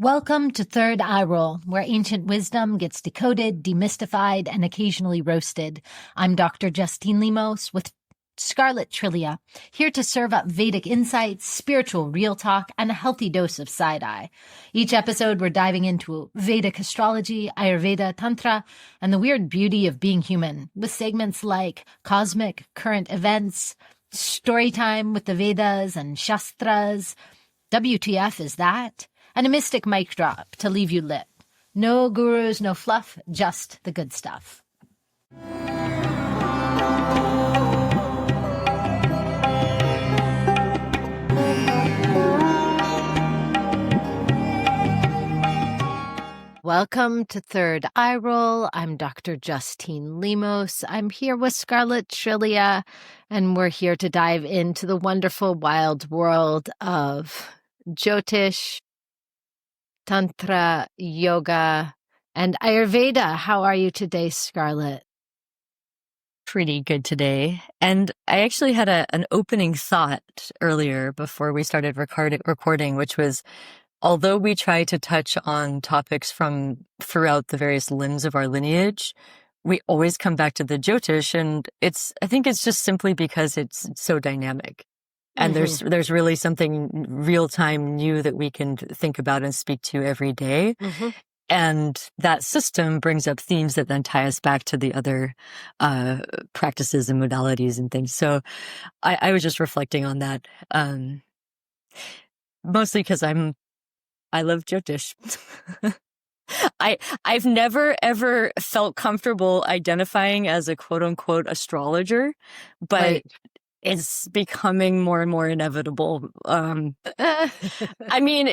Welcome to Third Eye Roll, where ancient wisdom gets decoded, demystified, and occasionally roasted. I'm Dr. Justine Lemos with Scarlett, Trillia, here to serve up Vedic insights, spiritual real talk, and a healthy dose of side-eye. Each episode, we're diving into Vedic astrology, Ayurveda, Tantra, and the weird beauty of being human, with segments like cosmic, current events, story time with the Vedas and Shastras, WTF is that? And a mystic mic drop to leave you lit. No gurus, no fluff, just the good stuff. Welcome to Third Eye Roll. I'm Dr. Justine Lemos. I'm here with Scarlett, Trillia, and we're here to dive into the wonderful wild world of Jyotish, Tantra, yoga, and Ayurveda. How are you today, Scarlett? Pretty good today. And I actually had an opening thought earlier before we started recording, which was, although we try to touch on topics from throughout the various limbs of our lineage, we always come back to the Jyotish, and I think it's just simply because it's so dynamic. And there's really something real-time new that we can think about and speak to every day. And that system brings up themes that then tie us back to the other practices and modalities and things. So I was just reflecting on that, mostly because I love Jyotish. I've never ever felt comfortable identifying as a quote unquote astrologer, but right. It's becoming more and more inevitable. I mean,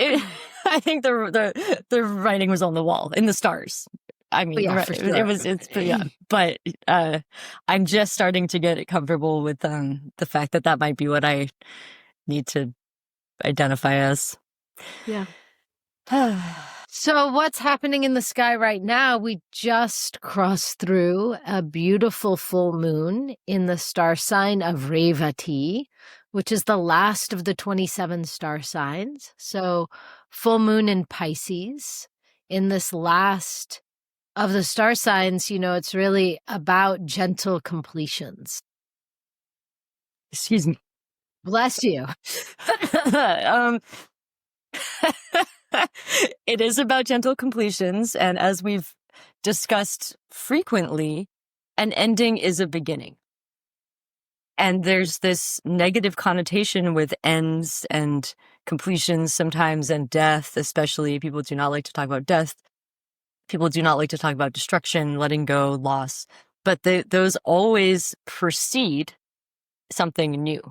I think the writing was on the wall in the stars. I mean, yeah, for sure. But I'm just starting to get comfortable with the fact that might be what I need to identify as. Yeah. So what's happening in the sky right now? We just crossed through a beautiful full moon in the star sign of Revati, which is the last of the 27 star signs. So full moon in Pisces. In this last of the star signs, it's really about gentle completions. Excuse me. Bless you. It is about gentle completions, and as we've discussed frequently, an ending is a beginning. And there's this negative connotation with ends and completions sometimes, and death, especially. People do not like to talk about death. People do not like to talk about destruction, letting go, loss. But those always precede something new.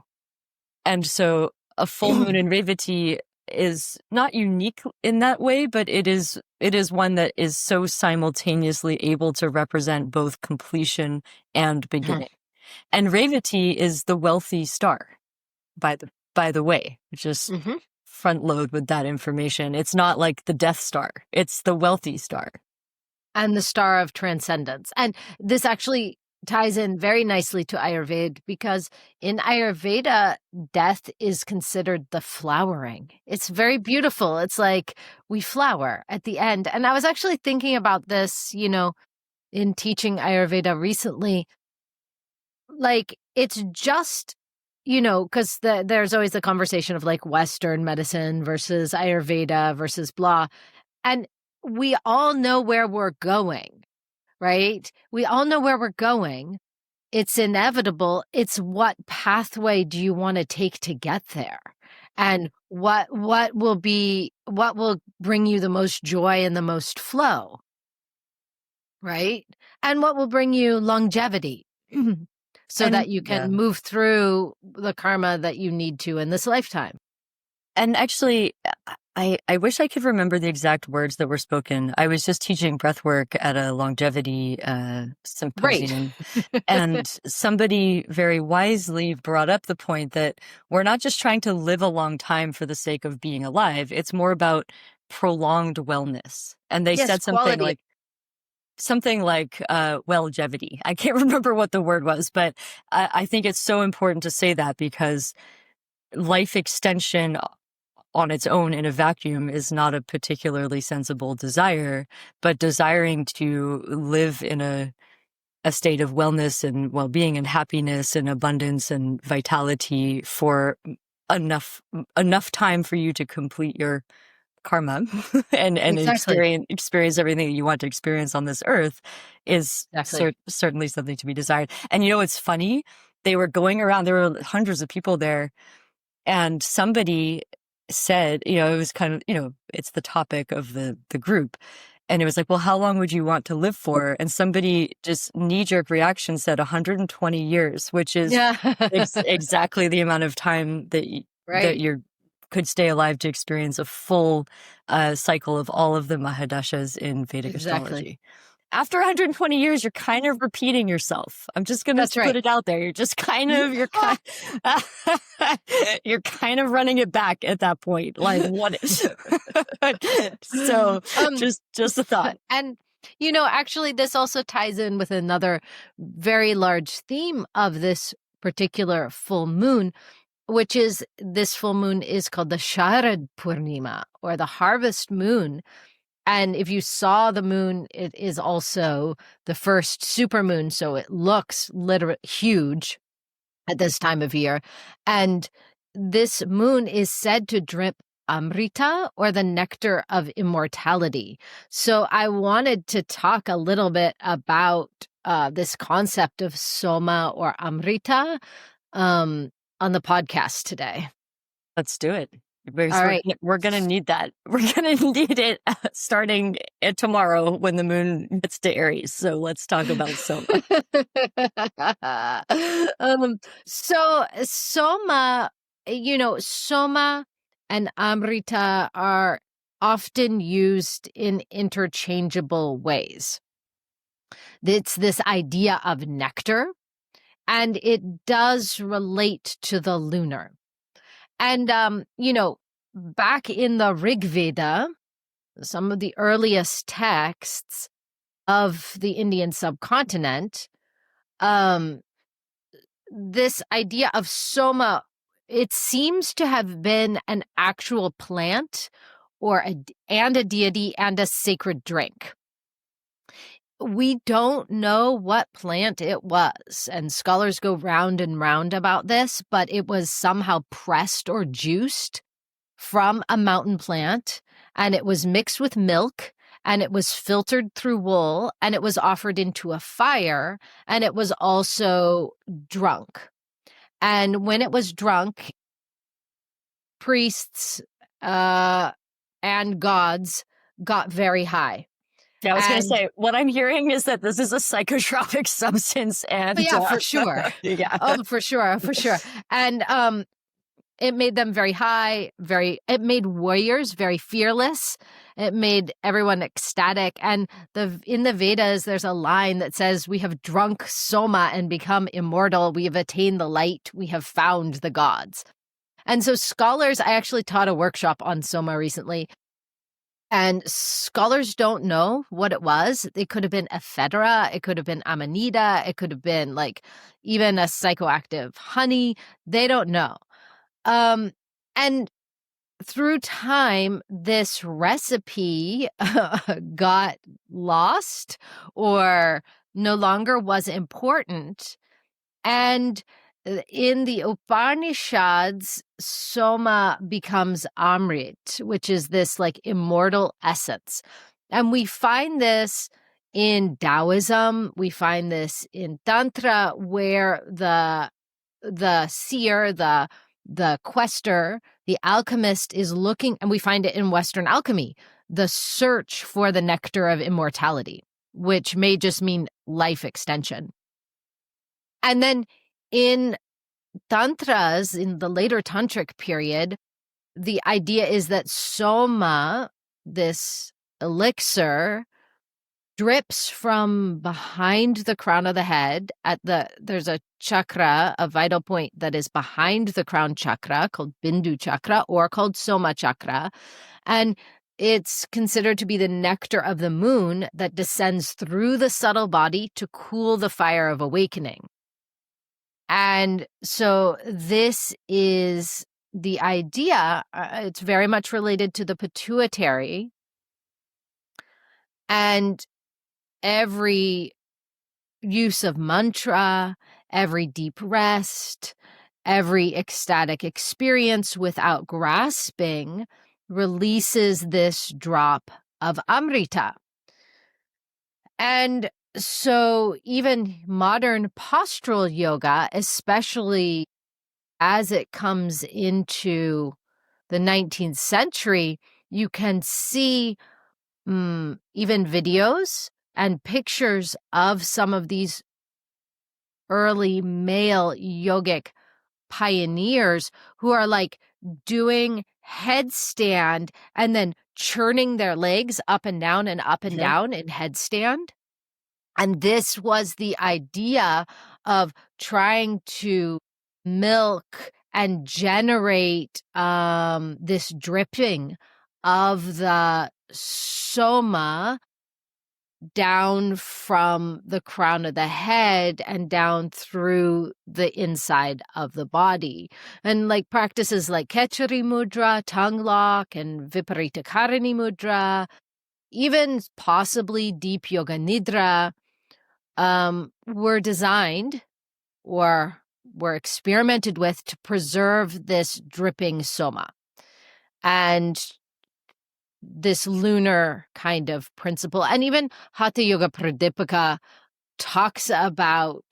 And so a full moon in Revati is not unique in that way, but it is one that is so simultaneously able to represent both completion and beginning. And Revati is the wealthy star, by the way, just front load with that information. It's not like the Death Star, it's the wealthy star. And the star of transcendence. And this actually ties in very nicely to Ayurveda, because in Ayurveda, death is considered the flowering. It's very beautiful. It's like we flower at the end. And I was actually thinking about this, in teaching Ayurveda recently. Like, it's just, because there's always the conversation of like Western medicine versus Ayurveda versus blah. And we all know where we're going. Right? We all know where we're going. It's inevitable. It's what pathway do you want to take to get there? And what will bring you the most joy and the most flow? Right? And what will bring you longevity so that you can move through the karma that you need to in this lifetime. And actually, I wish I could remember the exact words that were spoken. I was just teaching breathwork at a longevity symposium, and somebody very wisely brought up the point that we're not just trying to live a long time for the sake of being alive. It's more about prolonged wellness. And they said something like longevity. I can't remember what the word was, but I think it's so important to say that, because life extension on its own in a vacuum is not a particularly sensible desire, but desiring to live in a state of wellness and well-being and happiness and abundance and vitality for enough time for you to complete your karma and Exactly. experience everything that you want to experience on this earth is Exactly. certainly something to be desired. And it's funny, they were going around, there were hundreds of people there, and somebody said, it was kind of, it's the topic of the group. And it was like, well, how long would you want to live for? And somebody just knee-jerk reaction said 120 years, which is Yeah. exactly the amount of time that Right. you could stay alive to experience a full cycle of all of the Mahadashas in Vedic astrology. After 120 years, you're kind of repeating yourself. I'm just going to put it out there. You're just kind of, you're kind of running it back at that point. Like, what is so just a thought. And, actually, this also ties in with another very large theme of this particular full moon, which is this full moon is called the Sharad Purnima, or the harvest moon. And if you saw the moon, it is also the first supermoon, so it looks literally huge at this time of year. And this moon is said to drip Amrita, or the nectar of immortality. So I wanted to talk a little bit about this concept of Soma or Amrita on the podcast today. Let's do it. All right. We're going to need that. We're going to need it starting tomorrow when the moon gets to Aries. So let's talk about Soma. So Soma, Soma and Amrita are often used in interchangeable ways. It's this idea of nectar, and it does relate to the lunar. And, back in the Rig Veda, some of the earliest texts of the Indian subcontinent, this idea of Soma, it seems to have been an actual plant and a deity and a sacred drink. We don't know what plant it was, and scholars go round and round about this, but it was somehow pressed or juiced from a mountain plant, and it was mixed with milk, and it was filtered through wool, and it was offered into a fire, and it was also drunk. And when it was drunk, priests and gods got very high. Yeah, I was going to say, what I'm hearing is that this is a psychotropic substance, and for sure. Yeah. Oh, for sure. And it made them very high, it made warriors very fearless. It made everyone ecstatic. And in the Vedas, there's a line that says, "We have drunk Soma and become immortal. We have attained the light. We have found the gods." And so scholars, I actually taught a workshop on Soma recently, and scholars don't know what it was. It could have been ephedra, it could have been amanita, it could have been like even a psychoactive honey. They don't know. And through time, this recipe got lost or no longer was important. And in the Upanishads, Soma becomes Amrit, which is this like immortal essence. And we find this in Taoism. We find this in Tantra, where the seer, the quester, the alchemist is looking, and we find it in Western alchemy, the search for the nectar of immortality, which may just mean life extension. And then in tantras, in the later tantric period, the idea is that Soma, this elixir, drips from behind the crown of the head. There's a chakra, a vital point that is behind the crown chakra called Bindu chakra, or called Soma chakra. And it's considered to be the nectar of the moon that descends through the subtle body to cool the fire of awakening. And so this is the idea, it's very much related to the pituitary, and every use of mantra, every deep rest, every ecstatic experience without grasping releases this drop of Amrita. And so even modern postural yoga, especially as it comes into the 19th century, you can see even videos and pictures of some of these early male yogic pioneers who are like doing headstand and then churning their legs up and down and up and down in headstand. And this was the idea of trying to milk and generate this dripping of the Soma down from the crown of the head and down through the inside of the body. And like practices like Kechari Mudra, tongue lock, and Viparita Karani Mudra, even possibly Deep Yoga Nidra, were designed or were experimented with to preserve this dripping Soma and this lunar kind of principle. And even Hatha Yoga Pradipika talks about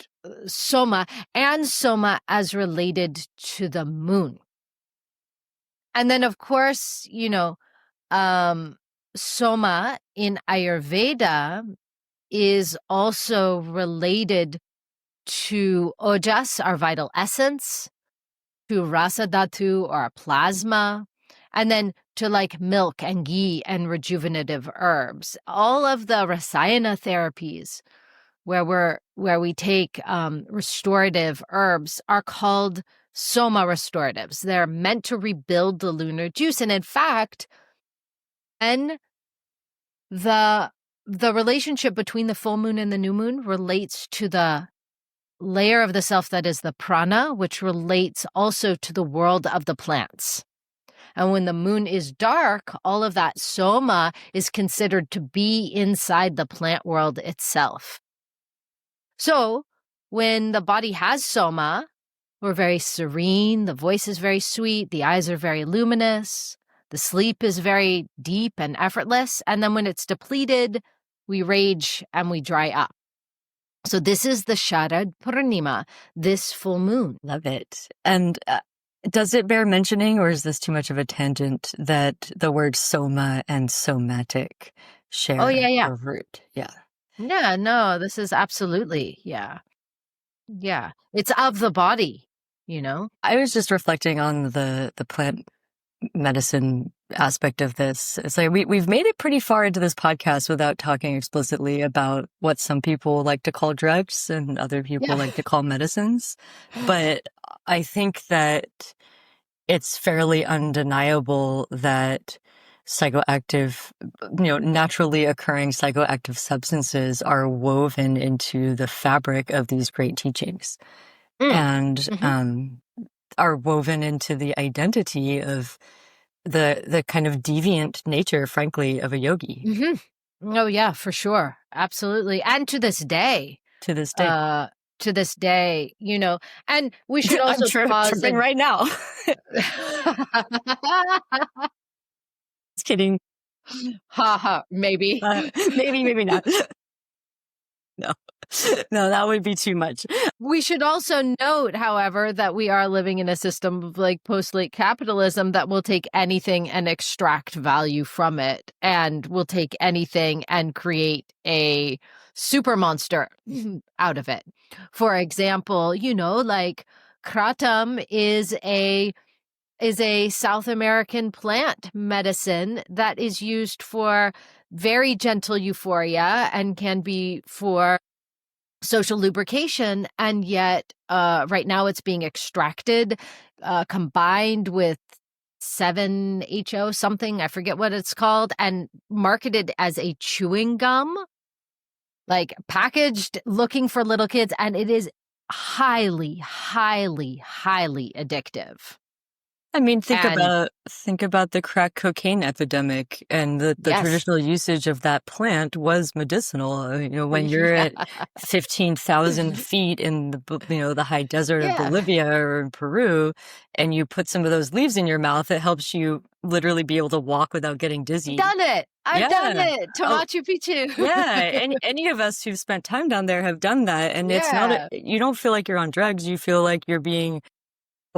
Soma and Soma as related to the moon. And then, of course, Soma in Ayurveda is also related to Ojas, our vital essence, to Rasa Dhatu, or plasma, and then to like milk and ghee and rejuvenative herbs. All of the rasayana therapies where we take restorative herbs are called Soma restoratives. They're meant to rebuild the lunar juice. And in fact, and the relationship between the full moon and the new moon relates to the layer of the self that is the prana, which relates also to the world of the plants. And when the moon is dark, all of that Soma is considered to be inside the plant world itself. So when the body has Soma, we're very serene, the voice is very sweet, the eyes are very luminous, the sleep is very deep and effortless. And then when it's depleted, we rage and we dry up. So this is the Sharad Purnima, this full moon. Love it. And does it bear mentioning, or is this too much of a tangent, that the word soma and somatic share a root? Yeah. Yeah, no, this is absolutely, yeah. It's of the body, I was just reflecting on the plant medicine aspect of this. It's like we've made it pretty far into this podcast without talking explicitly about what some people like to call drugs and other people like to call medicines. But I think that it's fairly undeniable that psychoactive, naturally occurring psychoactive substances are woven into the fabric of these great teachings and are woven into the identity of the kind of deviant nature, frankly, of a yogi. Mm-hmm. Oh, yeah, for sure. Absolutely. And to this day. And we should also pause. Tripping right now. Just kidding. Maybe. Maybe not. No, that would be too much. We should also note, however, that we are living in a system of like post-late capitalism that will take anything and extract value from it, and will take anything and create a super monster out of it. For example, like kratom is a South American plant medicine that is used for very gentle euphoria and can be for social lubrication. And yet right now it's being extracted, combined with 7-HO something, I forget what it's called, and marketed as a chewing gum, like packaged looking for little kids. And it is highly, highly, highly addictive. I mean, And think about the crack cocaine epidemic, and the yes. traditional usage of that plant was medicinal. When you're Yeah. at 15,000 feet in the high desert of Yeah. Bolivia or in Peru, and you put some of those leaves in your mouth, it helps you literally be able to walk without getting dizzy. Done it. I've done Yeah. it to Oh, Machu Picchu. yeah. Any of us who've spent time down there have done that, and it's not Yeah. you don't feel like you're on drugs. You feel like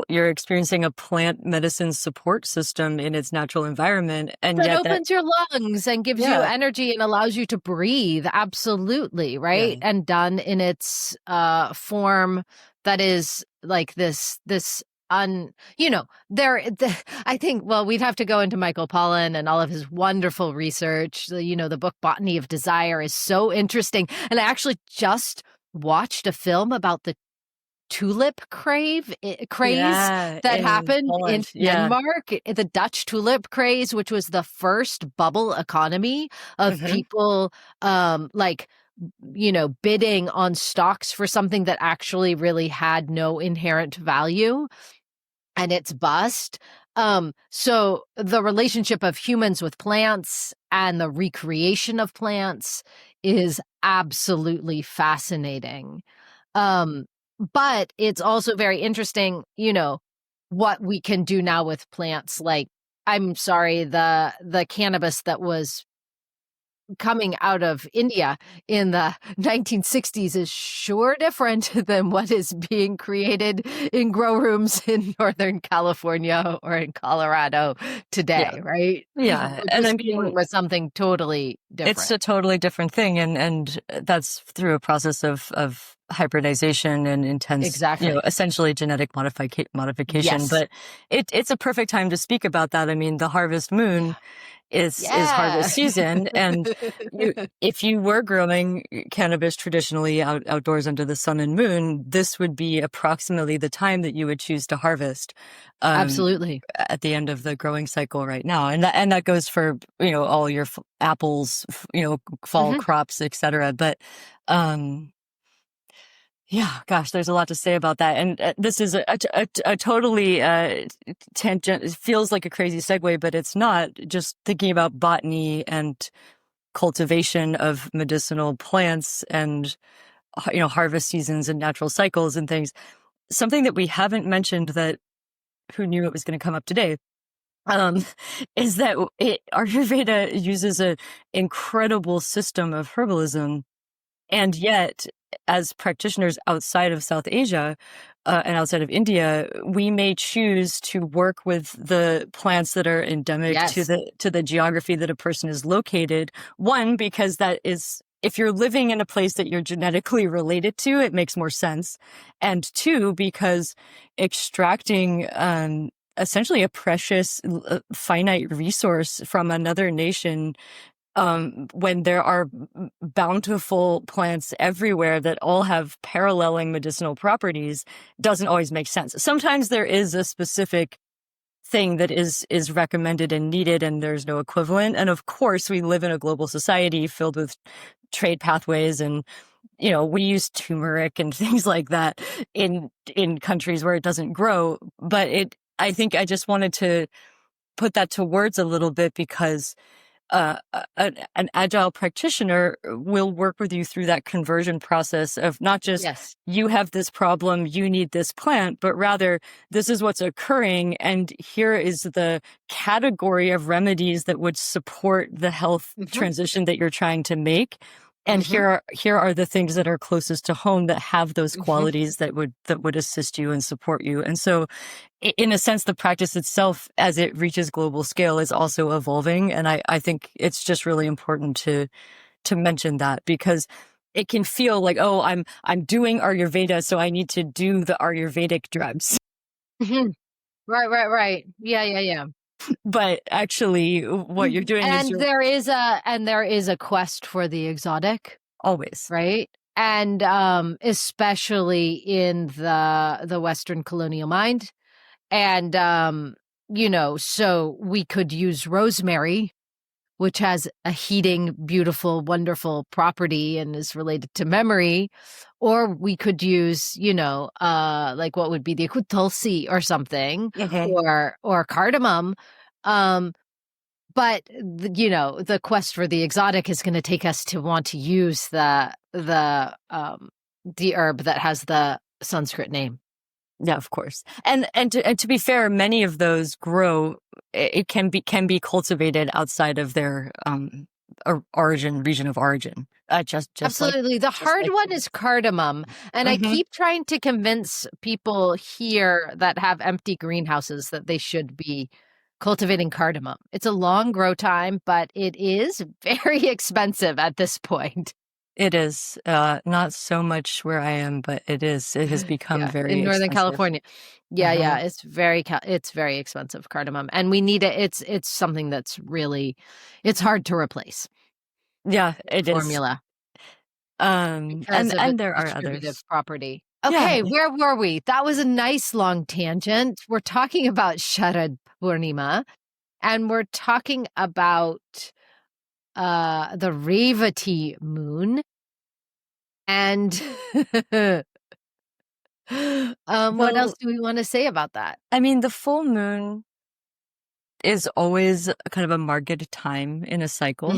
you're experiencing a plant medicine support system in its natural environment. And That yet that, opens your lungs and gives you yeah, energy and allows you to breathe. Absolutely, right? yeah, And done in its form that is like this I think, well, we'd have to go into Michael Pollan and all of his wonderful research. The book Botany of Desire is so interesting. And I actually just watched a film about the tulip craze yeah, that in happened in Poland. Yeah. Denmark, the Dutch tulip craze, which was the first bubble economy of Hmm. people like bidding on stocks for something that actually really had no inherent value, and it's bust. So the relationship of humans with plants and the recreation of plants is absolutely fascinating. Um, but it's also very interesting, what we can do now with plants. Like, I'm sorry, the cannabis that was coming out of India in the 1960s is sure different than what is being created in grow rooms in Northern California or in Colorado Yeah. today, right? Yeah. We're And I just dealing mean, with something totally it's different. a totally different thing. And that's through a process of hybridization and intense, Exactly. essentially genetic modification. Yes. But it's a perfect time to speak about that. I mean, the harvest moon Yeah. is Yeah. harvest season, and if you were growing cannabis traditionally outdoors under the sun and moon, this would be approximately the time that you would choose to harvest, um, Absolutely. at the end of the growing cycle right now. And that goes for all your apples, fall Hmm. crops, etc. But yeah, gosh, there's a lot to say about that. And this is a totally tangent. It feels like a crazy segue, but it's not. Just thinking about botany and cultivation of medicinal plants and, harvest seasons and natural cycles and things. Something that we haven't mentioned, that who knew it was going to come up today, um, is that Ayurveda uses an incredible system of herbalism, and yet, as practitioners outside of South Asia and outside of India, we may choose to work with the plants that are endemic to Yes. the geography that a person is located. One, because that is, if you're living in a place that you're genetically related to, it makes more sense. And two, because extracting essentially a precious, finite resource from another nation, when there are bountiful plants everywhere that all have paralleling medicinal properties, doesn't always make sense. Sometimes there is a specific thing that is recommended and needed, and there's no equivalent. And of course, we live in a global society filled with trade pathways, and we use turmeric and things like that in countries where it doesn't grow. But I think I just wanted to put that to words a little bit, because an agile practitioner will work with you through that conversion process of not just, Yes. you have this problem, you need this plant, but rather, this is what's occurring, and here is the category of remedies that would support the health Hmm. transition that you're trying to make. And Hmm. here are the things that are closest to home that have those Hmm. qualities that would assist you and support you. And so, in a sense, the practice itself, as it reaches global scale, is also evolving. And I think it's just really important to mention that, because it can feel like, oh, I'm doing Ayurveda, so I need to do the Ayurvedic drugs. Hmm. Right, right, right. Yeah, yeah, yeah. But actually, what you're doing is And you're there is a quest for the exotic, always. right? And especially in the Western colonial mind. And so we could use rosemary which has a heating, beautiful, wonderful property and is related to memory. Or we could use, like what would be the tulsi or something, or cardamom. But the quest for the exotic is going to take us to want to use the herb that has the Sanskrit name. Yeah, of course. And to be fair, many of those grow. It can be cultivated outside of their region of origin. Just absolutely. The hard one is cardamom, and I keep trying to convince people here that have empty greenhouses that they should be cultivating cardamom. It's a long grow time, but it is very expensive at this point. It is not so much where I am, but it has become very in Northern expensive. California. Yeah, it's very expensive, cardamom, and we need it. It's something that's really, it's hard to replace. Yeah, it formula. And there are others. Property. Okay, where were we? That was a nice long tangent. We're talking about Sharad Purnima, and we're talking about the Revati moon. And what else do we want to say about that? I mean, the full moon is always kind of a marked time in a cycle.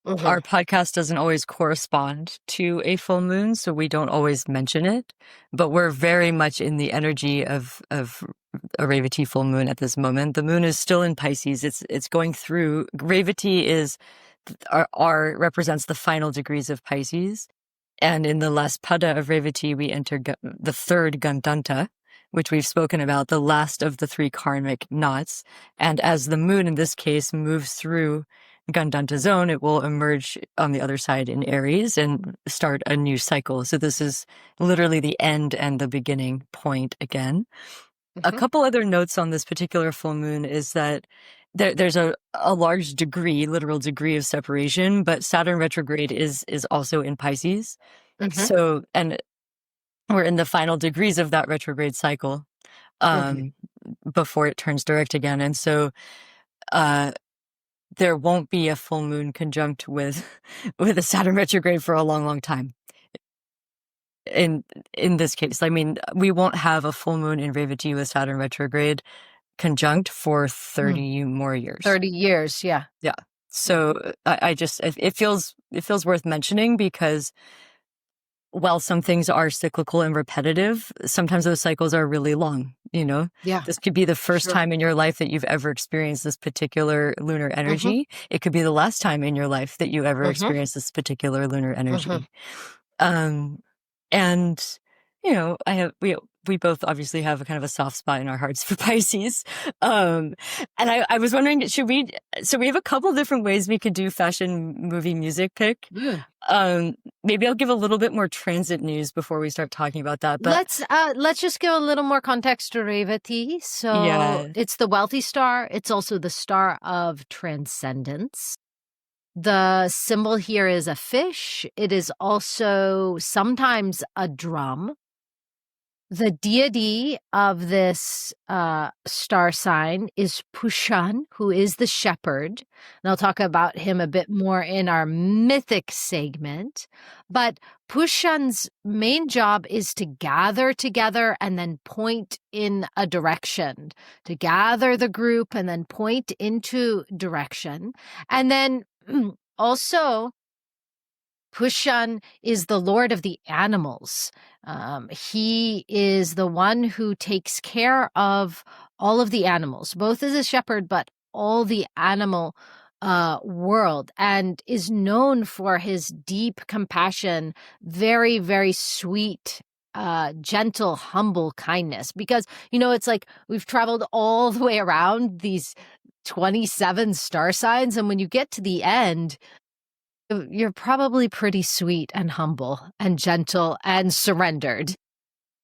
Our podcast doesn't always correspond to a full moon, so we don't always mention it, but we're very much in the energy of a Revati full moon at this moment. The moon is still in Pisces. It's going through. Revati represents the final degrees of Pisces. And in the last pada of Revati, we enter the third Gandanta, which we've spoken about, the last of the three karmic knots. And as the moon, in this case, moves through Gandanta zone, it will emerge on the other side in Aries and start a new cycle. So this is literally the end and the beginning point again. A couple other notes on this particular full moon is that there's a large degree, literal degree of separation, but Saturn retrograde is also in Pisces. So, and we're in the final degrees of that retrograde cycle before it turns direct again. And so there won't be a full moon conjunct with a Saturn retrograde for a long, long time. In this case, I mean, we won't have a full moon in Revati with Saturn retrograde conjunct for 30 more years. 30 years, yeah. Yeah. So it feels worth mentioning because while some things are cyclical and repetitive, sometimes those cycles are really long, Yeah. This could be the first time in your life that you've ever experienced this particular lunar energy. It could be the last time in your life that you ever experienced this particular lunar energy. And we both obviously have a kind of a soft spot in our hearts for Pisces. And I was wondering, so we have a couple different ways we could do fashion movie music pick. Maybe I'll give a little bit more transit news before we start talking about that. But let's just give a little more context to Revati. So it's the wealthy star. It's also the star of transcendence. The symbol here is a fish. It is also sometimes a drum. The deity of this star sign is Pushan, who is the shepherd. And I'll talk about him a bit more in our mythic segment. But Pushan's main job is to gather together and then point in a direction, to gather the group and then point into direction. And then also, Pushan is the lord of the animals. He is the one who takes care of all of the animals, both as a shepherd, but all the animal world, and is known for his deep compassion, very, very sweet, gentle, humble kindness. Because, it's like we've traveled all the way around these 27 star signs, and when you get to the end, you're probably pretty sweet and humble and gentle and surrendered.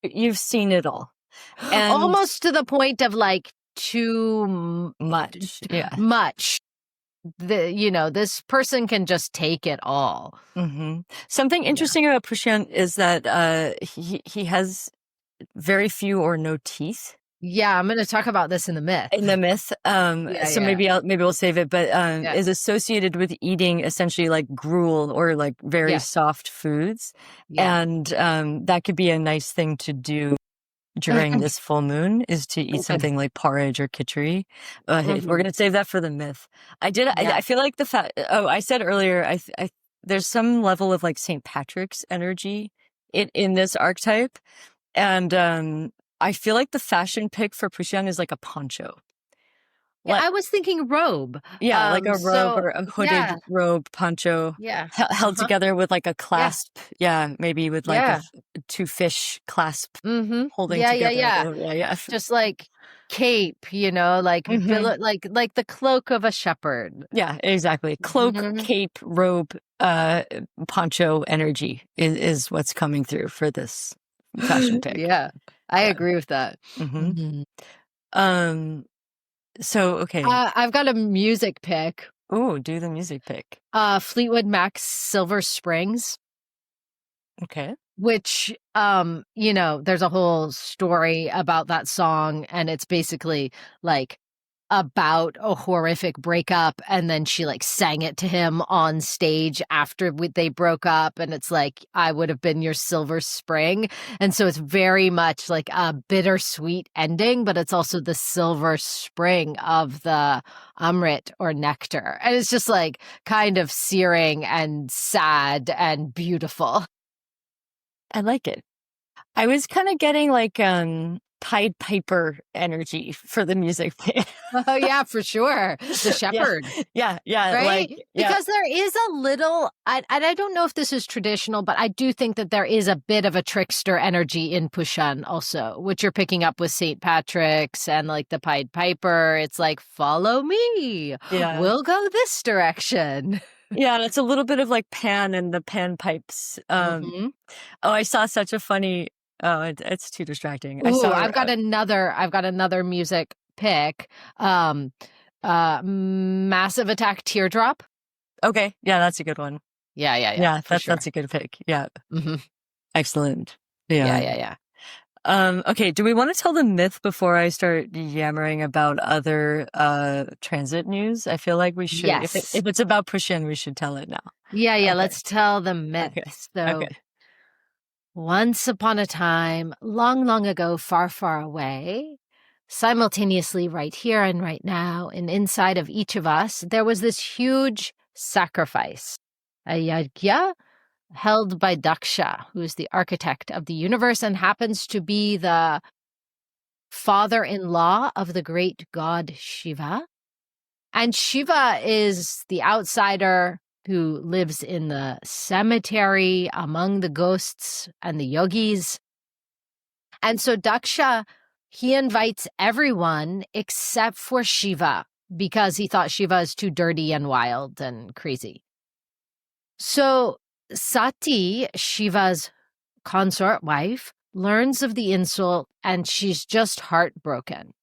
You've seen it all. And almost to the point of like too much. Yeah. Much. This person can just take it all. Something interesting about Pushan is that he has very few or no teeth. Yeah, I'm going to talk about this in the myth. In the myth, so maybe we'll save it, but is associated with eating essentially like gruel or like very soft foods, and that could be a nice thing to do during this full moon, is to eat something like porridge or khichdi. We're gonna save that for the myth. I feel like the fact. Oh, I said earlier, there's some level of like St. Patrick's energy in this archetype, and I feel like the fashion pick for Pushan is like a poncho. Yeah, I was thinking robe. Yeah, like a robe or a hooded robe, poncho. Yeah. Held together with like a clasp. Yeah, maybe with like two fish clasp holding together. Yeah. Just like cape, like like the cloak of a shepherd. Yeah, exactly. Cloak, cape, robe, poncho energy is what's coming through for this fashion pick. Yeah, I agree with that. So, okay. I've got a music pick. Oh, do the music pick. Fleetwood Mac's Silver Springs. Okay. Which, there's a whole story about that song, and it's basically like about a horrific breakup, and then she like sang it to him on stage after they broke up, and it's like, I would have been your silver spring. And so it's very much like a bittersweet ending, but it's also the silver spring of the Amrit or nectar, and it's just like kind of searing and sad and beautiful. I like it. I was kind of getting like Pied Piper energy for the music. Oh yeah, for sure. The shepherd. Yeah. Right? Like, because there is a little, and I don't know if this is traditional, but I do think that there is a bit of a trickster energy in Pushan also, which you're picking up with St. Patrick's and like the Pied Piper. It's like, follow me. Yeah. We'll go this direction. Yeah, it's a little bit of like Pan and the Pan pipes. Oh, I saw such a funny. Oh, it's too distracting. I've got another music pick. Massive Attack Teardrop. Okay, yeah, that's a good one. Yeah. That's a good pick. Yeah. Excellent. Yeah. Okay, do we want to tell the myth before I start yammering about other transit news? I feel like we should. Yes. If it's about Pushan, we should tell it now. Yeah. Okay. Let's tell the myth. Okay. Once upon a time, long, long ago, far, far away, simultaneously right here and right now, and inside of each of us, there was this huge sacrifice, a yajna, held by Daksha, who is the architect of the universe and happens to be the father-in-law of the great god Shiva. And Shiva is the outsider who lives in the cemetery among the ghosts and the yogis. And so Daksha, he invites everyone except for Shiva because he thought Shiva is too dirty and wild and crazy. So Sati, Shiva's consort wife, learns of the insult and she's just heartbroken.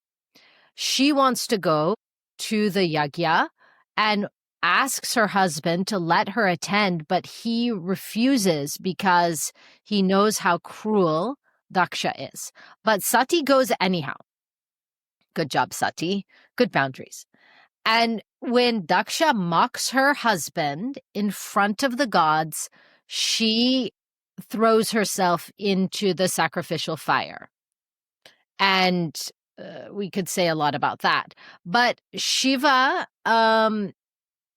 She wants to go to the yajna and asks her husband to let her attend, but he refuses because he knows how cruel Daksha is. But Sati goes anyhow. Good job, Sati. Good boundaries. And when Daksha mocks her husband in front of the gods, she throws herself into the sacrificial fire. And we could say a lot about that. But Shiva,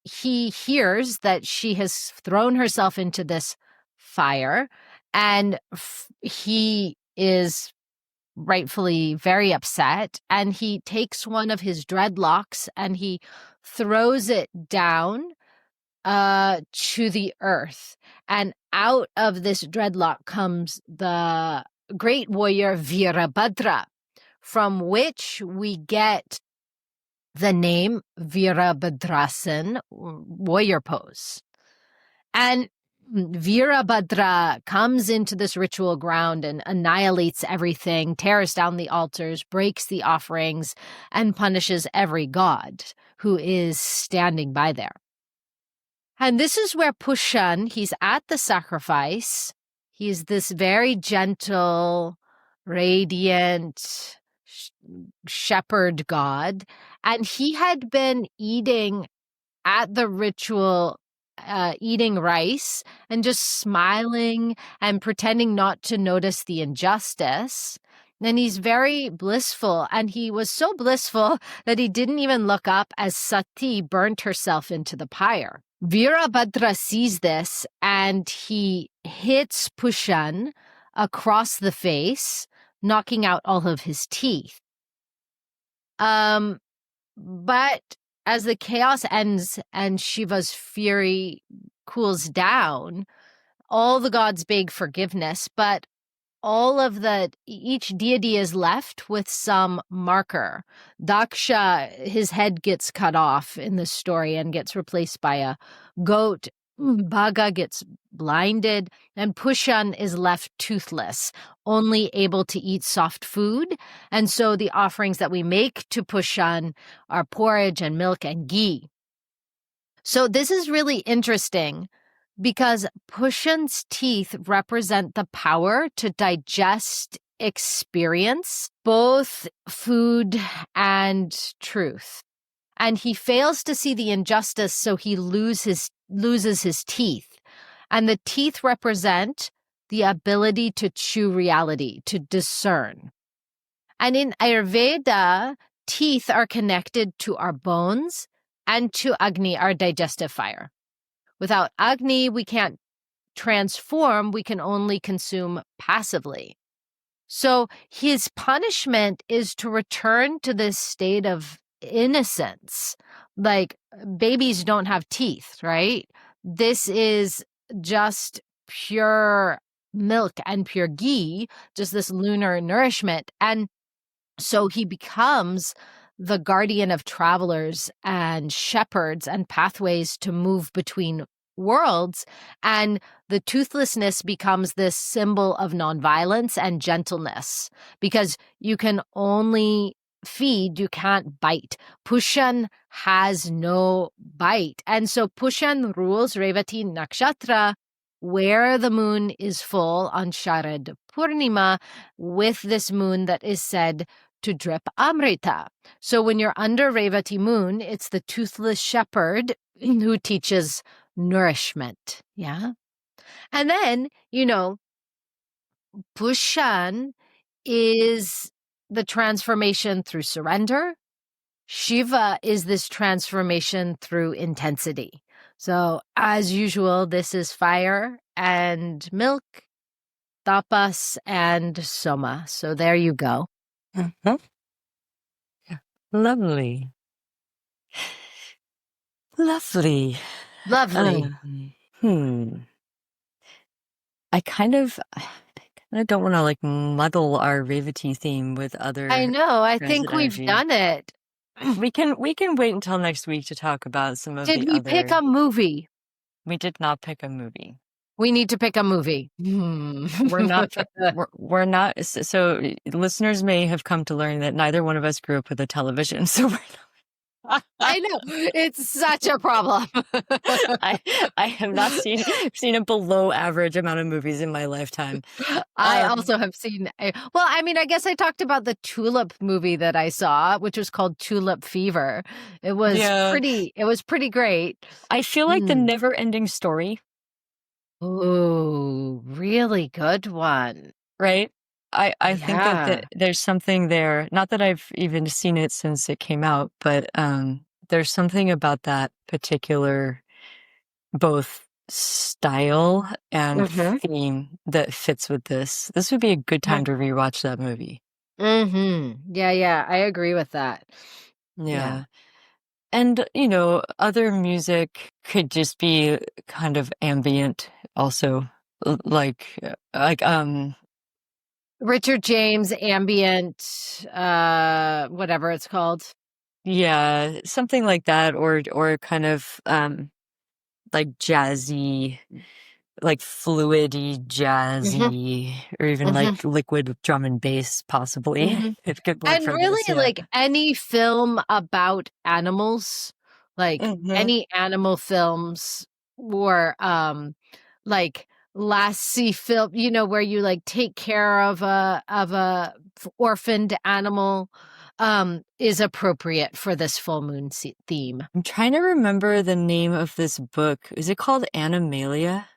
he hears that she has thrown herself into this fire, and he is rightfully very upset, and he takes one of his dreadlocks and he throws it down to the earth, and out of this dreadlock comes the great warrior Virabhadra, from which we get the name Virabhadrasan, warrior pose. And Virabhadra comes into this ritual ground and annihilates everything, tears down the altars, breaks the offerings, and punishes every god who is standing by there. And this is where Pushan, he's at the sacrifice. He's this very gentle, radiant, shepherd god, and he had been eating at the ritual, eating rice and just smiling and pretending not to notice the injustice. And he's very blissful, and he was so blissful that he didn't even look up as Sati burnt herself into the pyre. Virabhadra sees this, and he hits Pushan across the face, knocking out all of his teeth. But as the chaos ends and Shiva's fury cools down, all the gods beg forgiveness, but each deity is left with some marker. Daksha, his head gets cut off in this story and gets replaced by a goat. Bhaga gets blinded, and Pushan is left toothless, only able to eat soft food. And so the offerings that we make to Pushan are porridge and milk and ghee. So this is really interesting because Pushan's teeth represent the power to digest experience, both food and truth. And he fails to see the injustice, so he loses his teeth. And the teeth represent the ability to chew reality, to discern. And in Ayurveda, teeth are connected to our bones and to Agni, our digestive fire. Without Agni, we can't transform, we can only consume passively. So his punishment is to return to this state of innocence. Like babies don't have teeth, right? This is just pure milk and pure ghee, just this lunar nourishment. And so he becomes the guardian of travelers and shepherds and pathways to move between worlds. And the toothlessness becomes this symbol of nonviolence and gentleness, because you can only feed, you can't bite. Pushan has no bite. And so Pushan rules Revati Nakshatra, where the moon is full on Sharad Purnima, with this moon that is said to drip Amrita. So when you're under Revati moon, it's the toothless shepherd who teaches nourishment. Yeah. And then, Pushan is the transformation through surrender. Shiva is this transformation through intensity. So as usual, this is fire and milk, tapas and soma. So there you go. Uh-huh. Yeah. Lovely. Lovely. I kind of don't want to muddle our Revati theme with other. I know. I think we've done it. We can wait until next week to talk about some of the other. Did we pick a movie? We did not pick a movie. We need to pick a movie. We're not. So listeners may have come to learn that neither one of us grew up with a television. So we're not. I know. It's such a problem. I have not seen a below average amount of movies in my lifetime. I also have seen I guess I talked about the Tulip movie that I saw, which was called Tulip Fever. It was pretty great. I feel like the never ending story. Oh, really good one. Right? I think that there's something there. Not that I've even seen it since it came out, but there's something about that particular both style and theme that fits with this. This would be a good time to rewatch that movie. Yeah, I agree with that. Yeah. And, other music could just be kind of ambient also, like Richard James, ambient, whatever it's called. Yeah, something like that, or kind of like jazzy, like fluidy jazzy, or even like liquid drum and bass, possibly. It could work and for really, this, like any film about animals, like any animal films, or like Lassie film, where you like take care of a orphaned animal. is appropriate for this full moon theme. I'm trying to remember the name of this book. Is it called Animalia?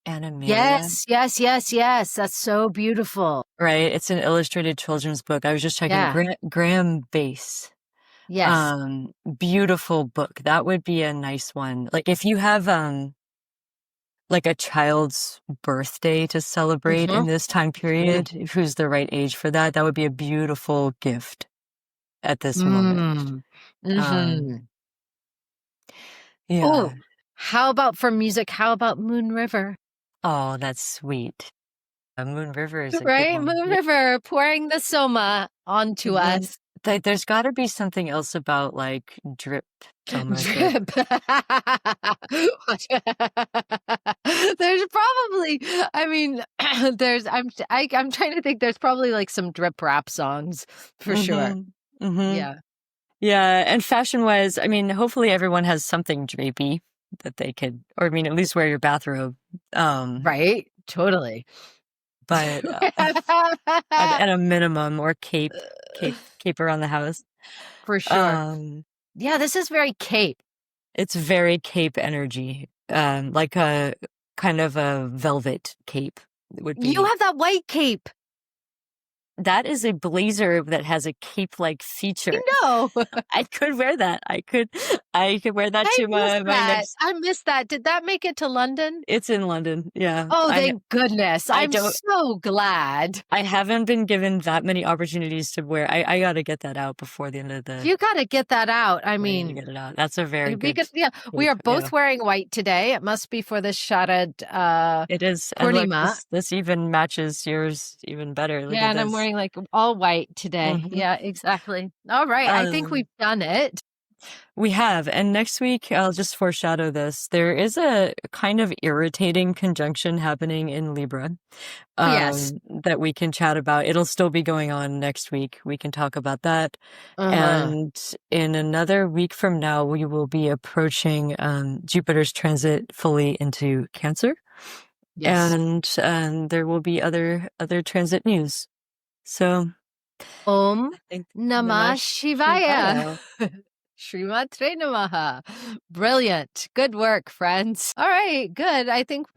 Yes. That's so beautiful. Right. It's an illustrated children's book. I was just checking. Yeah. Graham Base. Yes. Beautiful book. That would be a nice one. Like if you have like a child's birthday to celebrate in this time period, who's the right age for that, that would be a beautiful gift at this moment. Yeah. Oh, how about for music? How about Moon River? Oh, that's sweet. Moon River is a right? good one. Moon River pouring the Soma onto us. There's got to be something else about like drip. Drip. There's probably, I mean, I'm trying to think. There's probably like some drip rap songs for sure. Yeah. Yeah, and fashion-wise, I mean, hopefully everyone has something drapey that they could, or I mean, at least wear your bathrobe. Right? Totally. But at a minimum, or cape around the house. For sure. Yeah, this is very cape. It's very cape energy, like a kind of a velvet cape would be. You have that white cape. That is a blazer that has a cape-like feature. No, I could wear that. I could wear that to my next. I missed that. Did that make it to London? It's in London. Yeah. Oh, thank goodness. I'm so glad. I haven't been given that many opportunities to wear. I got to get that out before the end of the. You got to get that out. I mean, get it out. That's a very good. Yeah, we are both wearing white today. It must be for the Sharad. It is. Purnima. Look, this even matches yours even better. Look yeah, and I'm wearing like all white today. Yeah, exactly. All right. I think we've done it. We have. And next week, I'll just foreshadow this. There is a kind of irritating conjunction happening in Libra. Yes. That we can chat about. It'll still be going on next week. We can talk about that. And in another week from now, we will be approaching Jupiter's transit fully into Cancer. Yes. And there will be other transit news. So, Om Namah Shivaya. Shrimatre Namaha. Brilliant. Good work, friends. All right, good. I think